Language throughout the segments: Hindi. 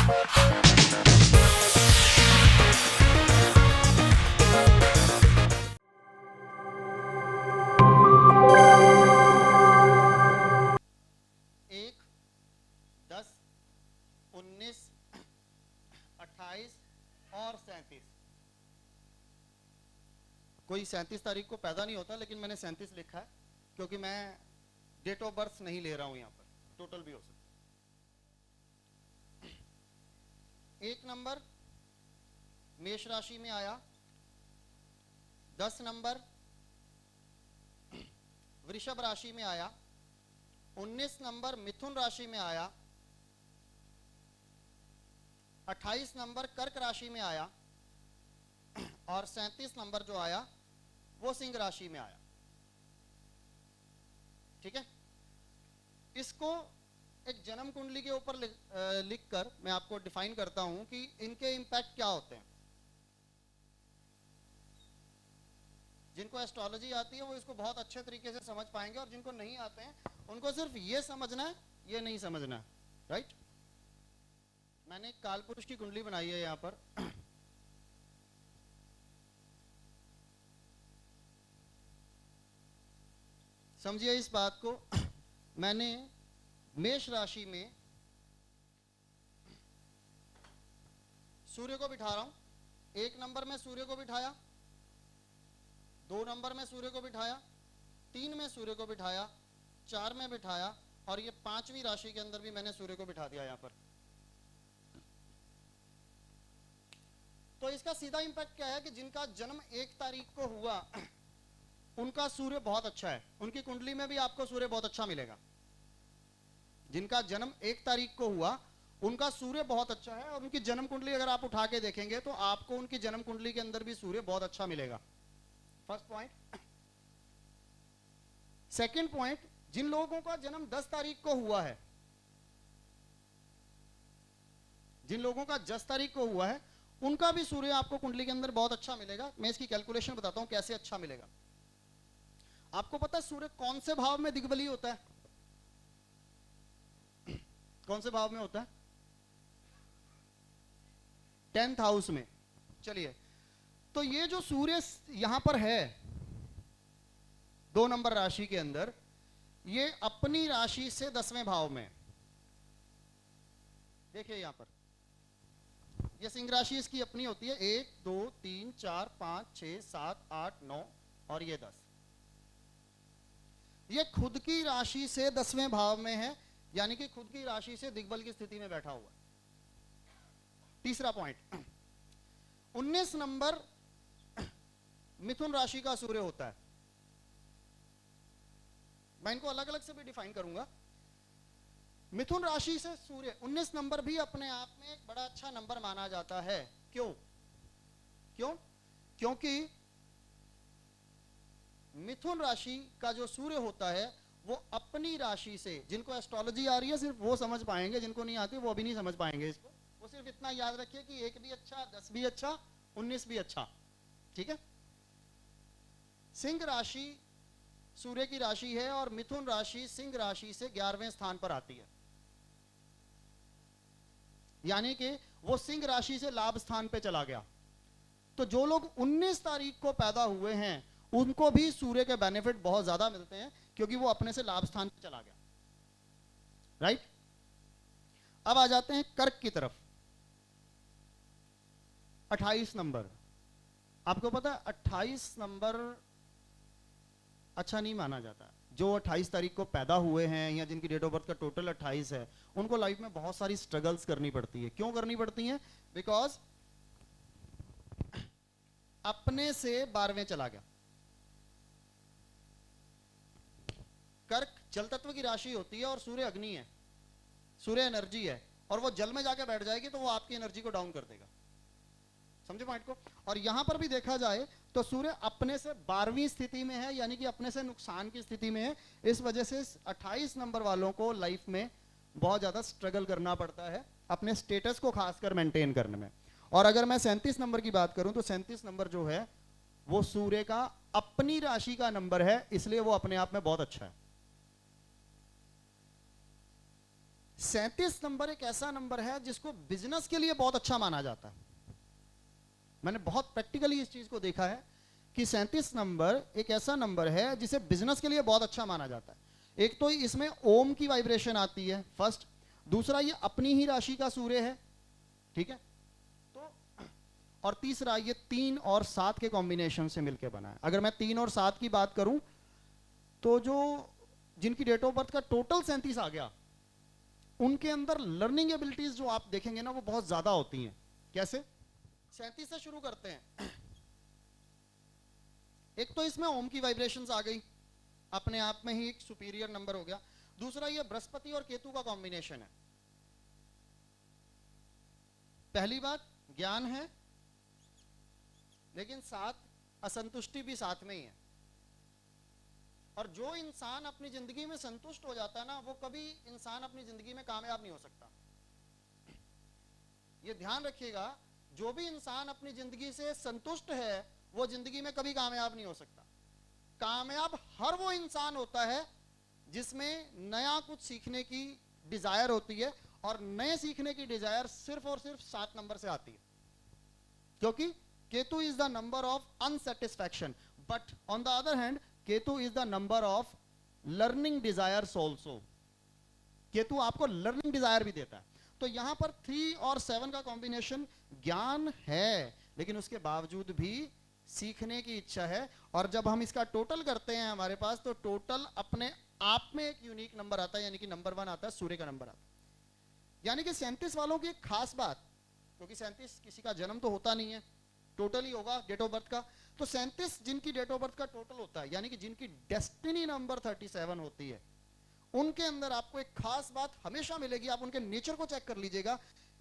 एक, 10, 19, 28 और 37। कोई 37 तारीख को पैदा नहीं होता, लेकिन मैंने 37 लिखा है क्योंकि मैं डेट ऑफ बर्थ नहीं ले रहा हूं यहां पर, टोटल भी हो सकता। एक नंबर मेष राशि में आया, 10 नंबर वृषभ राशि में आया, 19 नंबर मिथुन राशि में आया, 28 नंबर कर्क राशि में आया और 37 नंबर जो आया वो सिंह राशि में आया। ठीक है, इसको एक जन्म कुंडली के ऊपर लिखकर मैं आपको डिफाइन करता हूं कि इनके इंपैक्ट क्या होते हैं। जिनको एस्ट्रोलॉजी आती है वो इसको बहुत अच्छे तरीके से समझ पाएंगे, और जिनको नहीं आते हैं उनको सिर्फ ये समझना है, ये नहीं समझना है। राइट, मैंने काल पुरुष की कुंडली बनाई है यहां पर। समझिए इस बात को, मैंने मेष राशि में सूर्य को बिठा रहा हूं। 1 नंबर में सूर्य को बिठाया, 2 नंबर में सूर्य को बिठाया, 3 में सूर्य को बिठाया, 4 में बिठाया, और ये 5वीं राशि के अंदर भी मैंने सूर्य को बिठा दिया यहां पर। तो इसका सीधा इंपैक्ट क्या है कि जिनका जन्म 1 तारीख को हुआ उनका सूर्य बहुत अच्छा है, उनकी कुंडली में भी आपको सूर्य बहुत अच्छा मिलेगा। जिनका जन्म 1 तारीख को हुआ उनका सूर्य बहुत अच्छा है, और उनकी जन्म कुंडली अगर आप उठा के देखेंगे तो आपको उनकी जन्म कुंडली के अंदर भी सूर्य बहुत अच्छा मिलेगा। First point. सेकंड पॉइंट, जिन लोगों का जन्म 10 तारीख को हुआ है, जिन लोगों का 10 तारीख को हुआ है उनका भी सूर्य आपको कुंडली के अंदर बहुत अच्छा मिलेगा। मैं इसकी कैलकुलेशन बताता हूं कैसे अच्छा मिलेगा। आपको पता है सूर्य कौन से भाव में दिग्बली होता है? कौन से भाव में होता है? 10th हाउस में। चलिए, तो ये जो सूर्य यहां पर है 2 नंबर राशि के अंदर, ये अपनी राशि से 10वें भाव में। देखिए यहां पर ये सिंह राशि इसकी अपनी होती है, 1 2 3 4 5 6 7 8 9 और ये 10। ये खुद की राशि से 10वें भाव में है, यानी कि खुद की राशि से दिग्बल की स्थिति में बैठा हुआ है। तीसरा पॉइंट, 19 नंबर मिथुन राशि का सूर्य होता है। मैं इनको अलग अलग से भी डिफाइन करूंगा। मिथुन राशि से सूर्य 19 नंबर भी अपने आप में एक बड़ा अच्छा नंबर माना जाता है। क्यों? क्योंकि मिथुन राशि का जो सूर्य होता है वो अपनी राशि से, जिनको एस्ट्रोलॉजी आ रही है सिर्फ वो समझ पाएंगे, जिनको नहीं आती वो भी नहीं समझ पाएंगे इसको। वो सिर्फ इतना याद रखिए कि 1 भी अच्छा, 10 भी अच्छा, 19 भी अच्छा। ठीक है, सिंह राशि सूर्य की राशि है और मिथुन राशि सिंह राशि से 11वें स्थान पर आती है, यानी कि वो सिंह राशि से लाभ स्थान पे चला गया। तो जो लोग 19 तारीख को पैदा हुए हैं उनको भी सूर्य के बेनिफिट बहुत ज्यादा मिलते हैं, क्योंकि वो अपने से लाभ स्थान पे चला गया। राइट, अब आ जाते हैं कर्क की तरफ। 28 नंबर, आपको पता है 28 नंबर अच्छा नहीं माना जाता। जो 28 तारीख को पैदा हुए हैं या जिनकी डेट ऑफ बर्थ का टोटल 28 है, उनको लाइफ में बहुत सारी स्ट्रगल्स करनी पड़ती है। क्यों करनी पड़ती है? बिकॉज अपने से 12वें चला गया। कर्क जल तत्व की राशि होती है और सूर्य अग्नि है, सूर्य एनर्जी है, और वो जल में जाके बैठ जाएगी तो वो आपकी एनर्जी को डाउन कर देगा। समझे पॉइंट को? और यहां पर भी देखा जाए तो सूर्य अपने से 12वीं स्थिति में है, यानी कि अपने से नुकसान की स्थिति में है। इस वजह से 28 नंबर वालों को लाइफ में बहुत ज्यादा स्ट्रगल करना पड़ता है अपने स्टेटस को खासकर मेंटेन करने में। और अगर मैं 37 नंबर की बात करूं तो 37 नंबर जो है वो सूर्य का अपनी राशि का नंबर है, इसलिए वो अपने आप में बहुत अच्छा है। 37 नंबर एक ऐसा नंबर है जिसको बिजनेस के लिए बहुत अच्छा माना जाता है। मैंने बहुत प्रैक्टिकली इस चीज को देखा है कि 37 नंबर एक ऐसा नंबर है जिसे बिजनेस के लिए बहुत अच्छा माना जाता है। एक तो इसमें ओम की वाइब्रेशन आती है फर्स्ट, दूसरा ये अपनी ही राशि का सूर्य है, ठीक है, तो और तीसरा ये 3 और 7 के कॉम्बिनेशन से मिलकर बना है। अगर मैं 3 और 7 की बात करूं तो जो जिनकी डेट ऑफ बर्थ का टोटल 37 आ गया, उनके अंदर लर्निंग एबिलिटीज जो आप देखेंगे ना वो बहुत ज्यादा होती हैं। कैसे? 37 से शुरू करते हैं। एक तो इसमें ओम की वाइब्रेशंस आ गई, अपने आप में ही एक सुपीरियर नंबर हो गया। दूसरा ये बृहस्पति और केतु का कॉम्बिनेशन है। पहली बात ज्ञान है, लेकिन साथ असंतुष्टि भी साथ में ही है। और जो इंसान अपनी जिंदगी में संतुष्ट हो जाता है ना, वो कभी इंसान अपनी जिंदगी में कामयाब नहीं हो सकता। ये ध्यान रखिएगा, जो भी इंसान अपनी जिंदगी से संतुष्ट है वो जिंदगी में कभी कामयाब नहीं हो सकता। कामयाब हर वो इंसान होता है जिसमें नया कुछ सीखने की डिजायर होती है, और नए सीखने की डिजायर सिर्फ और सिर्फ 7 नंबर से आती है, क्योंकि Ketu is the number of unsatisfaction, but on the other hand Ketu is the number of learning desires also. Ketu आपको लर्निंग डिजायर भी देता है। तो यहां पर 3 और 7 का कॉम्बिनेशन ज्ञान है, लेकिन उसके बावजूद भी सीखने की इच्छा है। और जब हम इसका टोटल करते हैं हमारे पास, तो टोटल अपने आप में एक यूनिक नंबर आता है, यानी कि नंबर 1 आता है, सूर्य का नंबर आता है। यानी कि 37 वालों की एक खास बात, क्योंकि 37 किसी का जन्म तो होता नहीं है, टोटल ही होगा डेट ऑफ बर्थ का। तो 37 जिनकी डेट ऑफ बर्थ का टोटल होता है, यानी कि जिनकी डेस्टिनी नंबर 37 होती है, उनके अंदर आपको एक खास बात हमेशा मिलेगी। आप उनके नेचर को चेक कर लीजिएगा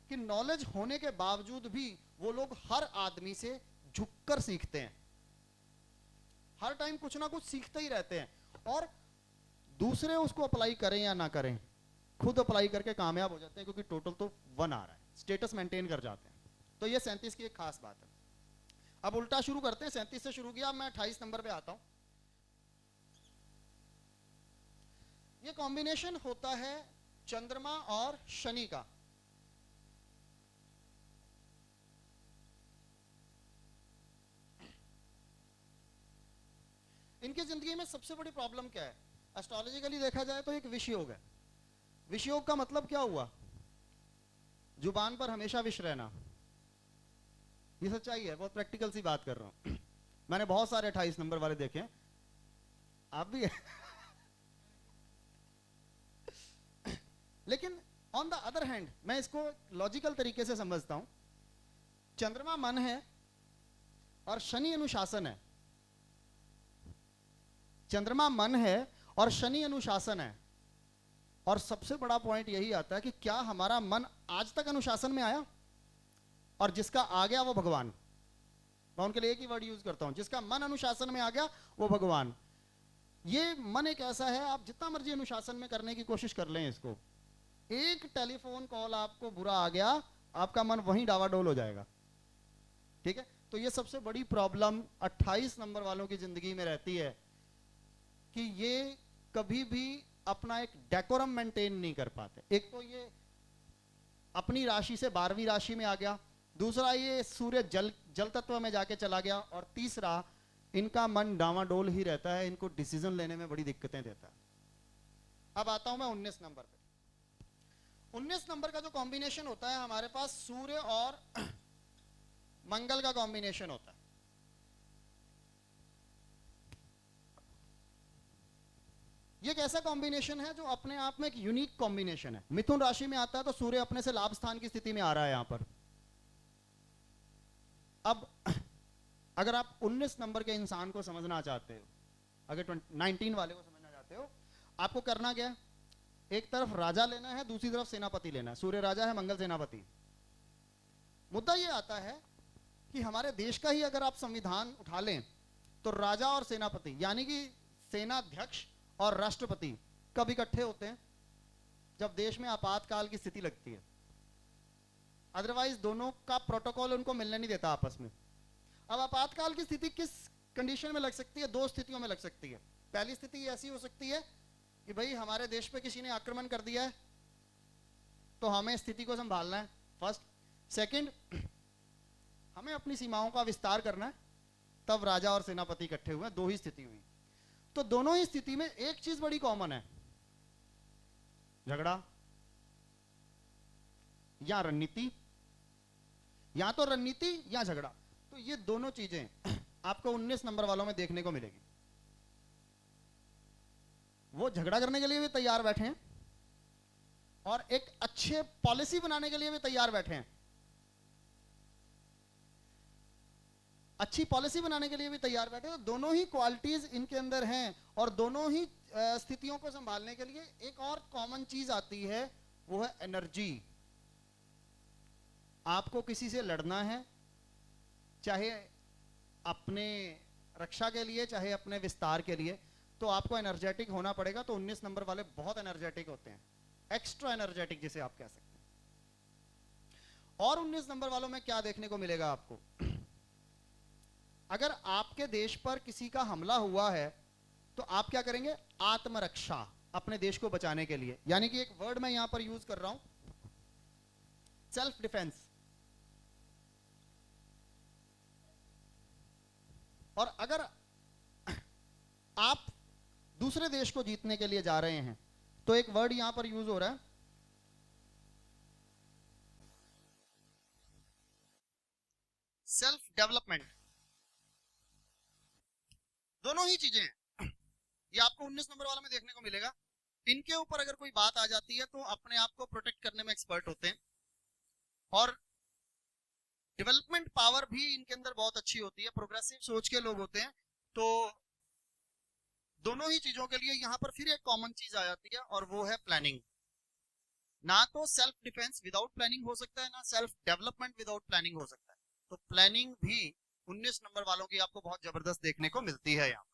कि नॉलेज होने के बावजूद भी वो लोग हर आदमी से झुककर सीखते हैं, हर टाइम कुछ ना कुछ सीखते ही रहते हैं, और दूसरे उसको अप्लाई करें या ना करें, खुद अप्लाई करके कामयाब हो जाते हैं, क्योंकि टोटल तो 1 आ रहा है, स्टेटस मेंटेन कर जाते हैं। तो ये 37 की एक खास बात है। अब उल्टा शुरू करते हैं, 37 से शुरू किया, मैं 28 नंबर पे आता हूं। ये कॉम्बिनेशन होता है चंद्रमा और शनि का। इनकी जिंदगी में सबसे बड़ी प्रॉब्लम क्या है? एस्ट्रोलॉजिकली देखा जाए तो एक विष योग है। विष योग का मतलब क्या हुआ? जुबान पर हमेशा विष रहना। ये सच्चाई है, बहुत प्रैक्टिकल सी बात कर रहा हूं। मैंने बहुत सारे 28 नंबर वाले देखे हैं, आप भी लेकिन ऑन द अदर हैंड मैं इसको लॉजिकल तरीके से समझता हूं। चंद्रमा मन है और शनि अनुशासन है। चंद्रमा मन है और शनि अनुशासन है। और सबसे बड़ा पॉइंट यही आता है कि क्या हमारा मन आज तक अनुशासन में आया? और जिसका आ गया वो भगवान। मैं उनके लिए एक ही वर्ड यूज करता हूं, जिसका मन अनुशासन में आ गया वो भगवान। ये मन एक ऐसा है, आप जितना मर्जी अनुशासन में करने की कोशिश कर लें इसको, एक टेलीफोन कॉल आपको बुरा आ गया, आपका मन वहीं डावाडोल हो जाएगा। ठीक है, तो ये सबसे बड़ी प्रॉब्लम 28 नंबर वालों की जिंदगी में रहती है कि ये कभी भी अपना एक डेकोरम मेंटेन नहीं कर पाते। एक तो ये अपनी राशि से 12वीं राशि में आ गया, दूसरा ये सूर्य जल तत्व में जाके चला गया, और तीसरा इनका मन डावाडोल ही रहता है, इनको डिसीजन लेने में बड़ी दिक्कतें देता है। अब आता हूं मैं 19 नंबर पे। 19 नंबर का जो कॉम्बिनेशन होता है हमारे पास, सूर्य और मंगल का कॉम्बिनेशन होता है। ये एक ऐसा कॉम्बिनेशन है जो अपने आप में एक यूनिक कॉम्बिनेशन है। मिथुन राशि में आता है तो सूर्य अपने से लाभ स्थान की स्थिति में आ रहा है यहां पर। अब अगर आप 19 नंबर के इंसान को समझना चाहते हो, अगर 19 वाले को समझना चाहते हो, आपको करना क्या है? एक तरफ राजा लेना है, दूसरी तरफ सेनापति लेना है। सूर्य राजा है, मंगल सेनापति। मुद्दा यह आता है कि हमारे देश का ही अगर आप संविधान उठा लें तो राजा और सेनापति, यानी कि सेनाध्यक्ष और राष्ट्रपति कब इकट्ठे होते हैं? जब देश में आपातकाल की स्थिति लगती है। अदरवाइज दोनों का प्रोटोकॉल उनको मिलने नहीं देता आपस में। अब आपातकाल की स्थिति किस कंडीशन में लग सकती है? 2 स्थितियों में लग सकती है। पहली स्थिति ऐसी हो सकती है कि भाई हमारे देश पे किसी ने आक्रमण कर दिया है, तो हमें स्थिति को संभालना है फर्स्ट। सेकंड, हमें अपनी सीमाओं का विस्तार करना है। तब राजा और सेनापति इकट्ठे हुए, दो ही स्थिति हुई। तो दोनों ही स्थिति में एक चीज बड़ी कॉमन है, झगड़ा या रणनीति, या तो रणनीति या झगड़ा। तो ये दोनों चीजें आपको 19 नंबर वालों में देखने को मिलेगी। वो झगड़ा करने के लिए भी तैयार बैठे हैं और एक अच्छे पॉलिसी बनाने के लिए भी तैयार बैठे हैं। अच्छी पॉलिसी बनाने के लिए भी तैयार बैठे हैं। तो दोनों ही क्वालिटीज इनके अंदर हैं और दोनों ही स्थितियों को संभालने के लिए एक और कॉमन चीज आती है, वो है एनर्जी। आपको किसी से लड़ना है, चाहे अपने रक्षा के लिए चाहे अपने विस्तार के लिए, तो आपको एनर्जेटिक होना पड़ेगा। तो 19 नंबर वाले बहुत एनर्जेटिक होते हैं, एक्स्ट्रा एनर्जेटिक जिसे आप कह सकते हैं। और 19 नंबर वालों में क्या देखने को मिलेगा आपको, अगर आपके देश पर किसी का हमला हुआ है तो आप क्या करेंगे, आत्मरक्षा, अपने देश को बचाने के लिए। यानी कि एक वर्ड मैं यहां पर यूज कर रहा हूं, सेल्फ डिफेंस। और अगर आप दूसरे देश को जीतने के लिए जा रहे हैं तो एक वर्ड यहां पर यूज हो रहा है, सेल्फ डेवलपमेंट। दोनों ही चीजें हैं, ये आपको 19 नंबर वाला में देखने को मिलेगा। इनके ऊपर अगर कोई बात आ जाती है तो अपने आप को प्रोटेक्ट करने में एक्सपर्ट होते हैं और डेवलपमेंट पावर भी इनके अंदर बहुत अच्छी होती है, प्रोग्रेसिव सोच के लोग होते हैं। तो दोनों ही चीजों के लिए यहां पर फिर एक कॉमन चीज आ जाती है और वो है प्लानिंग। ना तो सेल्फ डिफेंस विदाउट प्लानिंग हो सकता है, ना सेल्फ डेवलपमेंट विदाउट प्लानिंग हो सकता है। तो प्लानिंग भी 19 नंबर वालों की आपको बहुत जबरदस्त देखने को मिलती है यहाँ।